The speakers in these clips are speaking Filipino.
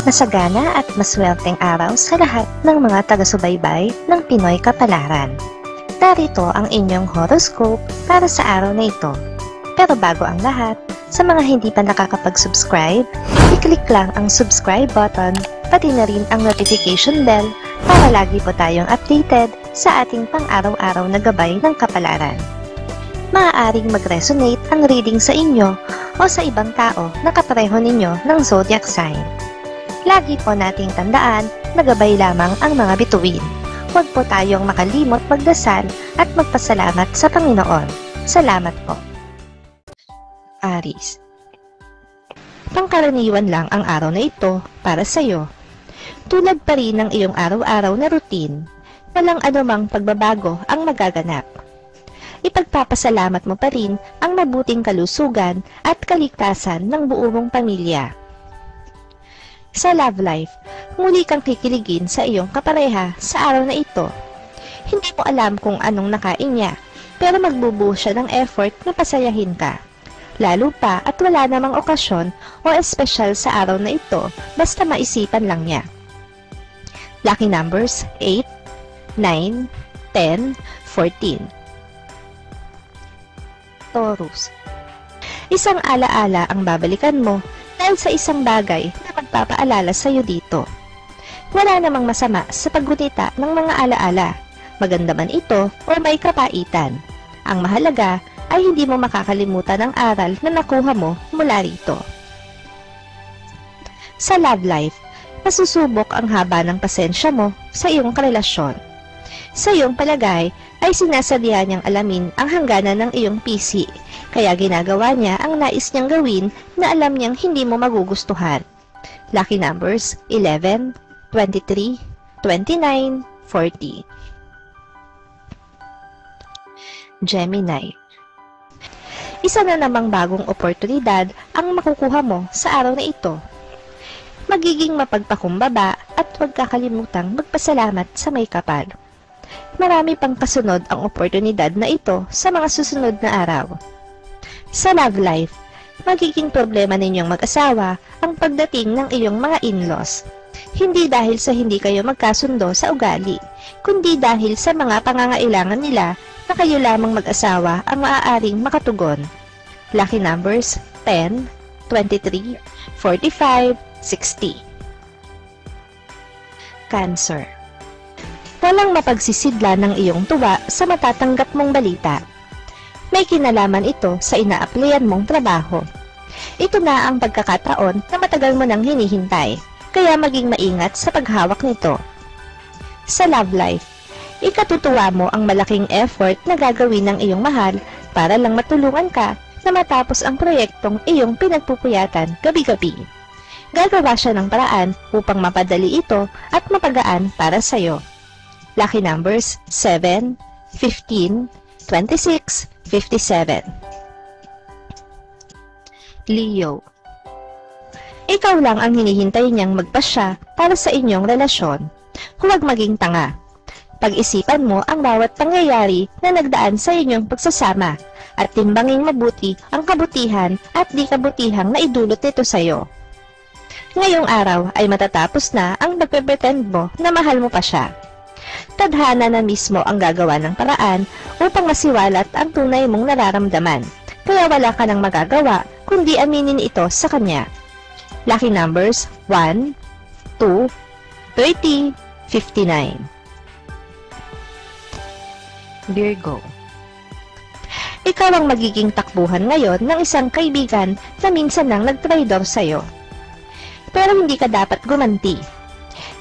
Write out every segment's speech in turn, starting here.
Masagana at maswerteng araw sa lahat ng mga taga-subaybay ng Pinoy Kapalaran. Narito ang inyong horoscope para sa araw na ito. Pero bago ang lahat, sa mga hindi pa nakakapag-subscribe, i-click lang ang subscribe button, pati na rin ang notification bell para lagi po tayong updated sa ating pang-araw-araw na gabay ng kapalaran. Maaaring mag-resonate ang reading sa inyo o sa ibang tao na kapareho ninyo ng zodiac sign. Lagi po nating tandaan na gabay lamang ang mga bituin. Huwag po tayong makalimot magdasal at magpasalamat sa Panginoon. Salamat po. Aries. Pangkaraniwan lang ang araw na ito para sa iyo. Tulad pa rin ng iyong araw-araw na routine, walang anumang pagbabago ang magaganap. Ipagpapasalamat mo pa rin ang mabuting kalusugan at kaligtasan ng buo mong pamilya. Sa love life, muli kang kikiligin sa iyong kapareha sa araw na ito. Hindi mo alam kung anong nakain niya, pero magbubuo siya ng effort na pasayahin ka. Lalo pa at wala namang okasyon o espesyal sa araw na ito, basta maisipan lang niya. Lucky numbers 8, 9, 10, 14. Taurus. Isang alaala ang babalikan mo dahil sa isang bagay na magpapaalala sa iyo dito. Wala namang masama sa paggunita ng mga alaala, maganda man ito o may kapaitan. Ang mahalaga ay hindi mo makakalimutan ang aral na nakuha mo mula rito. Sa love life, masusubok ang haba ng pasensya mo sa iyong karelasyon. Sa iyong palagay, ay sinasadya niyang alamin ang hangganan ng iyong PC, kaya ginagawa niya ang nais niyang gawin na alam niyang hindi mo magugustuhan. Lucky numbers 11, 23, 29, 40. Gemini. Isa na namang bagong oportunidad ang makukuha mo sa araw na ito. Magiging mapagpakumbaba at huwag kakalimutang magpasalamat sa may kapal. Marami pang kasunod ang oportunidad na ito sa mga susunod na araw. Sa love life, magiging problema ninyong mag-asawa ang pagdating ng iyong mga in-laws. Hindi dahil sa hindi kayo magkasundo sa ugali, kundi dahil sa mga pangangailangan nila na kayo lamang mag-asawa ang maaaring makatugon. Lucky numbers 10, 23, 45, 60. Cancer. Walang mapagsisidla ng iyong tuwa sa matatanggap mong balita. May kinalaman ito sa ina-applyan mong trabaho. Ito na ang pagkakataon na matagal mo nang hinihintay, kaya maging maingat sa paghawak nito. Sa love life, ikatutuwa mo ang malaking effort na gagawin ng iyong mahal para lang matulungan ka na matapos ang proyektong iyong pinagpupuyatan gabi-gabi. Gagawa siya ng paraan upang mapadali ito at mapagaan para sa iyo. Lucky numbers 7, 15, 26, 57. Leo. Ikaw lang ang hinihintay niyang magpasya para sa inyong relasyon. Huwag maging tanga. Pag-isipan mo ang bawat pangyayari na nagdaan sa inyong pagsasama at timbanging mabuti ang kabutihan at di kabutihang na idulot nito sa iyo. Ngayong araw ay matatapos na ang pagpe-pretend mo na mahal mo pa siya. Tadhana na mismo ang gagawa ng paraan upang masiwalat ang tunay mong nararamdaman, kaya wala ka nang magagawa kundi aminin ito sa kanya. Lucky numbers 1, 2, 30, 59. Virgo. Ikaw ang magiging takbuhan ngayon ng isang kaibigan na minsan nang nagtraidor sa'yo. Pero hindi ka dapat gumanti.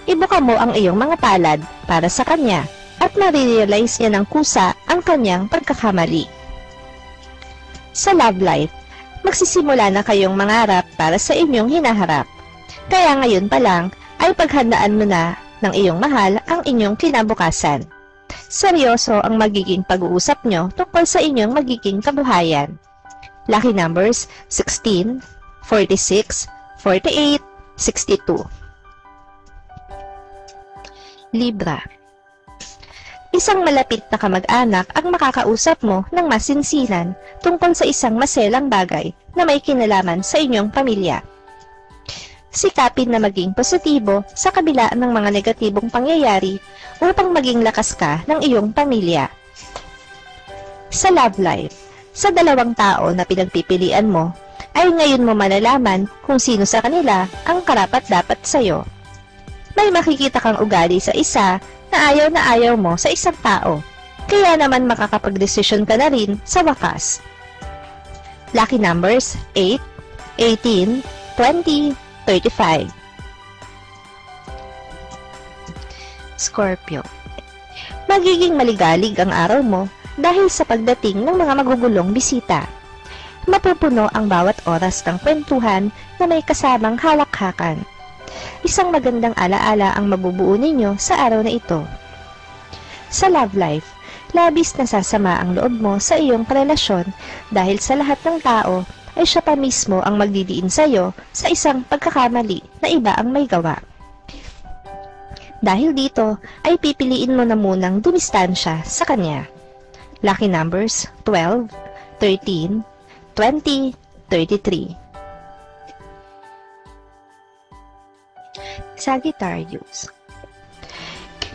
Ibuka mo ang iyong mga palad para sa kanya at marirealize niya ng kusa ang kanyang pagkakamali. Sa love life, magsisimula na kayong mangarap para sa inyong hinaharap. Kaya ngayon pa lang ay paghandaan mo na ng iyong mahal ang inyong kinabukasan. Seryoso ang magiging pag-uusap nyo tungkol sa inyong magiging kabuhayan. Lucky numbers 16, 46, 48, 62. Libra. Isang malapit na kamag-anak ang makakausap mo ng masinsinan tungkol sa isang maselang bagay na may kinalaman sa inyong pamilya. sikapin na maging positibo sa kabila ng mga negatibong pangyayari upang maging lakas ka ng iyong pamilya. Sa love life, sa dalawang tao na pinagpipilian mo, ay ngayon mo malalaman kung sino sa kanila ang karapat-dapat sa'yo. May makikita kang ugali sa isa na ayaw mo sa isang tao, kaya naman makakapag-desisyon ka na rin sa wakas. Lucky numbers 8, 18, 20, 35. Scorpio. Magiging maligalig ang araw mo dahil sa pagdating ng mga magugulong bisita. Mapupuno ang bawat oras ng kwentuhan na may kasamang halakhakan. Isang magandang alaala ang mabubuo ninyo sa araw na ito. Sa love life, labis na sasama ang loob mo sa iyong relasyon dahil sa lahat ng tao ay siya pa mismo ang magdidiin sa iyo sa isang pagkakamali na iba ang may gawa. Dahil dito, ay pipiliin mo na munang dumistansya sa kanya. Lucky numbers 12, 13, 20, 33. Sagittarius.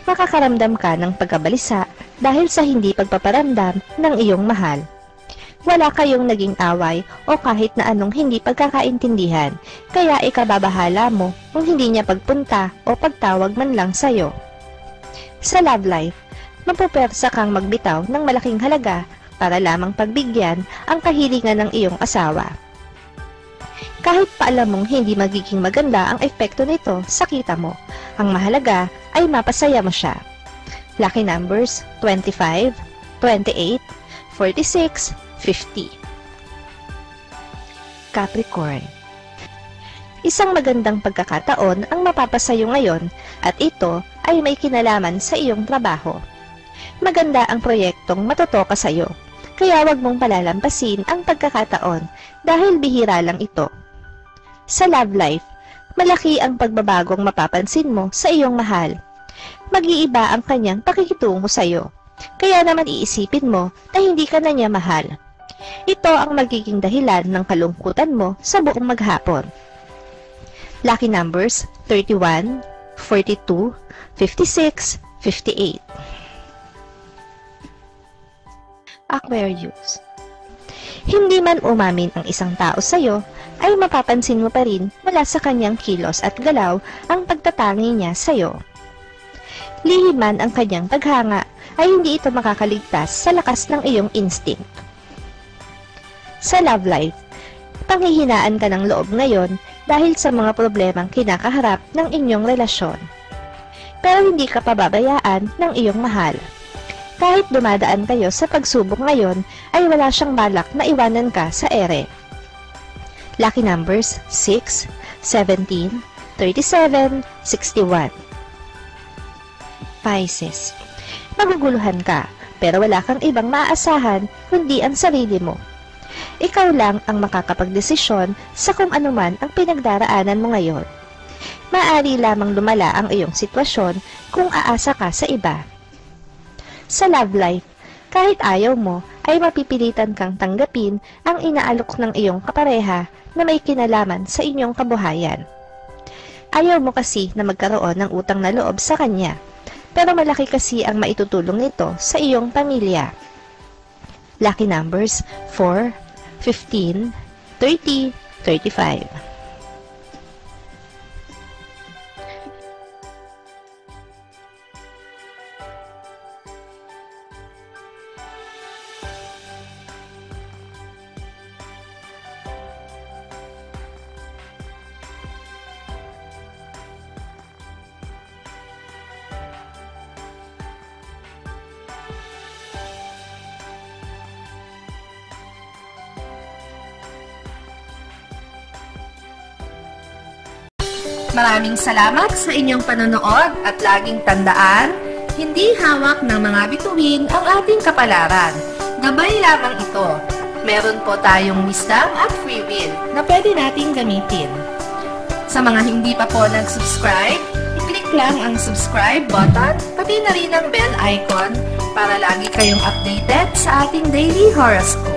Makakaramdam ka ng pagkabalisa dahil sa hindi pagpaparamdam ng iyong mahal. Wala kayong naging away o kahit na anong hindi pagkakaintindihan, kaya ikababahala mo kung hindi niya pagpunta o pagtawag man lang sa'yo. Sa love life, mapupersa kang magbitaw ng malaking halaga para lamang pagbigyan ang kahilingan ng iyong asawa. Kahit pa alam mong hindi magiging maganda ang epekto nito sa kita mo, ang mahalaga ay mapasaya mo siya. Lucky numbers 25, 28, 46, 50. Capricorn. Isang magandang pagkakataon ang mapapasayo ngayon at ito ay may kinalaman sa iyong trabaho. Maganda ang proyektong matotoka sa iyo, kaya wag mong palalampasin ang pagkakataon dahil bihira lang ito. Sa love life, malaki ang pagbabagong mapapansin mo sa iyong mahal. Mag-iiba ang kanyang pakikitungo sa iyo, kaya naman iisipin mo na hindi ka na niya mahal. Ito ang magiging dahilan ng kalungkutan mo sa buong maghapon. Lucky numbers 31, 42, 56, 58. Aquarius. Hindi man umamin ang isang tao sa iyo, ay mapapansin mo pa rin mula sa kanyang kilos at galaw ang pagtatangi niya sa iyo. Lihim man ang kanyang paghanga, ay hindi ito makakaligtas sa lakas ng iyong instinct. Sa love life, panghihinaan ka ng loob ngayon dahil sa mga problemang kinakaharap ng inyong relasyon. Pero hindi ka pababayaan ng iyong mahal. Kahit dumadaan kayo sa pagsubok ngayon, ay wala siyang balak na iwanan ka sa ere. Lucky numbers 6, 17, 37, 61. Pisces. Maguguluhan ka, pero wala kang ibang maaasahan kundi ang sarili mo. Ikaw lang ang makakapagdesisyon sa kung anuman ang pinagdaraanan mo ngayon. Maaari lamang lumala ang iyong sitwasyon kung aasa ka sa iba. Sa love life, kahit ayaw mo, ay mapipilitan kang tanggapin ang inaalok ng iyong kapareha na may kinalaman sa inyong kabuhayan. Ayaw mo kasi na magkaroon ng utang na loob sa kanya, pero malaki kasi ang maitutulong nito sa iyong pamilya. Lucky numbers 4, 15, 30, 35. Maraming salamat sa inyong panonood at laging tandaan, hindi hawak ng mga bituin ang ating kapalaran. Gabay lamang ito. Meron po tayong wisdom at free will na pwede nating gamitin. Sa mga hindi pa po nag-subscribe, i-click lang ang subscribe button, pati na rin ang bell icon para lagi kayong updated sa ating daily horoscope.